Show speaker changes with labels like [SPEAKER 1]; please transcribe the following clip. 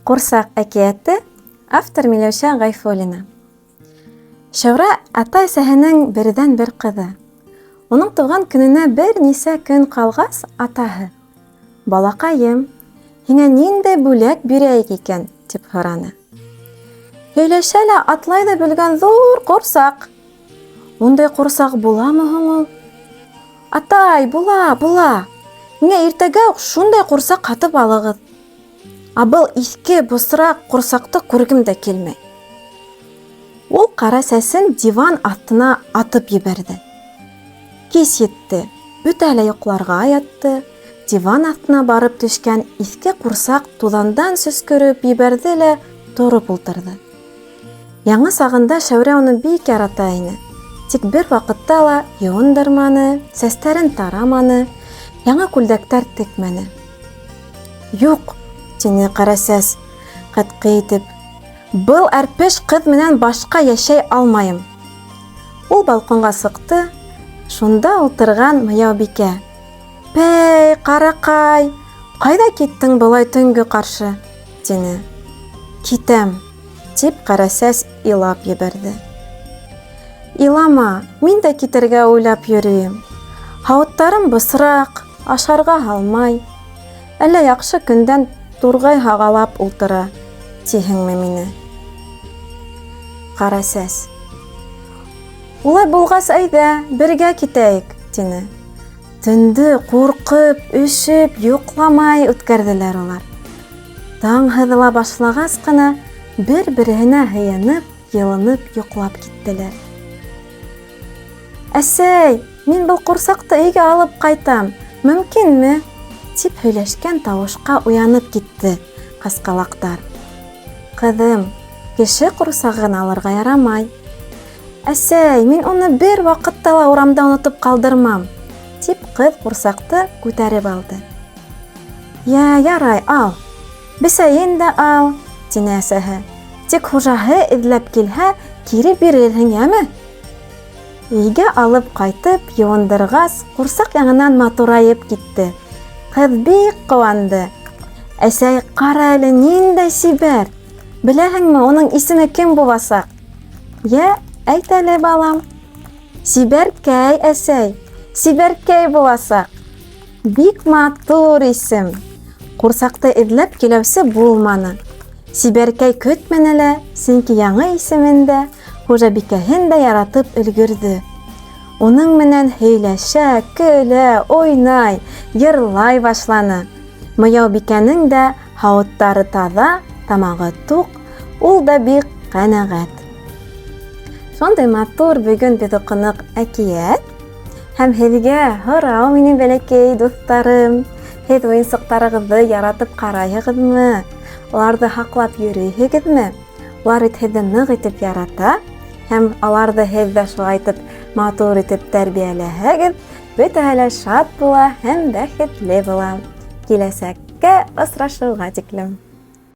[SPEAKER 1] Ҡурсаҡ әкиәте, автор Миләүшә Ғайфуллина. Шәүрә ата-әсәһенең берҙән-бер ҡыҙы. Уның тыуған көнөнә бер нисә көн ҡалғас, атаһы: «Балаҡайым, һиңә ниндәй бүләк бирәйек икән?» тип һораны. «Һөйләшә лә атлай ҙа белгән ҙур ҡурсаҡ». «Ундай ҡурсаҡ буламы һуң ул?» «Атай, була. Миңә иртәгә үк шундай ҡурсаҡ һатып алығыҙ. Ә был иҫке бысраҡ ҡурсаҡты күргем дә килмәй». Ул ҡара сәсен диван аҫтына атып ебәрҙе. Кис етте, бөтә лә йоҡларға ятты. Диван аҫтына барып төшкән иҫке ҡурсаҡ туҙандан сөскөрөп ебәрҙе лә тороп ултырҙы. Яңы сағында Шәүрә уны бик ярата ине. Тик бер ваҡытта ла йыуындырманы, сәстәрен тараманы, яңы күлдәктәр текмәне. «Юҡ», тине ҡара сәс ҡатҡы итеп, «был әрпеш ҡыҙ менән башҡа йәшәй алмайым». Ул балконға сыҡты. Шунда ултырған Мыяубикә: «Бәй, ҡараҡай, ҡайҙа киттең былай төнгө ҡаршы?» тине. «Китәм», тип ҡара сәс илап ебәрҙе. «Илама, мин дә китергә уйлап йөрөйөм. Һауыттарым бысраҡ, ашарға һалмай. Әллә яҡшы көндән турғай һағалап ултыра, тиһеңме мине?» Ҡара сәс: «Улай булғас, әйҙә, бергә китәйек», тине. Төндө ҡурҡып, өшөп, йоҡламай үткәрҙеләр улар. Таң һыҙыла башлағас ҡына бер-береһенә һыйынып, йылынып йоҡлап киттеләр. «Әсәй, мин был ҡурсаҡты өйгә алып ҡайтам, мөмкинме?» тип һөйләшкән тауышҡа уянып китте ҡасҡалаҡтар. «Ҡыҙым, кеше ҡурсағын алырға ярамай». «Әсәй, мин уны бер ваҡытта ла урамда онотоп ҡалдырмам», тип ҡыҙ ҡурсаҡты күтәреп алды. «Ярай, ал. Бесәйен дә ал», тине әсәһе. «Тик хужаһы эҙләп килһә, кире бирерһең, йәме?» Өйгә алып ҡайтып, йыуындырғас, ҡурсаҡ яңынан матурайып китте. Ҡыҙ бик ҡыуанды. «Әсәй, ҡара әле, ниндәй сибәр! Беләһеңме, уның исеме кем буласаҡ?» «Йә, әйт әле, балам». «Сибәркәй, әсәй, Сибәркәй буласаҡ». «Бик матур исем». Ҡурсаҡты эҙләп килеүсе булманы. Сибәркәй көтмәне лә, сөнки яңы исемендә хужабикәһен дә яратып өлгөрҙө. Уның менән һөйләшә, көлә, уйнай, йырлай башланы. Мыяубикәнең дә һауыттары таҙа, тамағы туҡ, ул да бик ҡәнәғәт. Шундай матур бөгөн беҙ уҡыныҡ әкиәт. Һәм һеҙгә һорау, минең бәләкәй дуҫтарым, һеҙ уйынсыҡтарығыҙҙы яратып ҡарайһығыҙмы? Уларҙы һаҡлап йөрөйһөгөҙмө? Улар һеҙҙе ныҡ итеп ярата, һәм аларҙы һеҙ ҙә шулай итеп матур итеп тәрбиәләһәгеҙ, бөтәһе лә шат була һәм бәхетле була. Киләсәккә осрашыуға тиклем.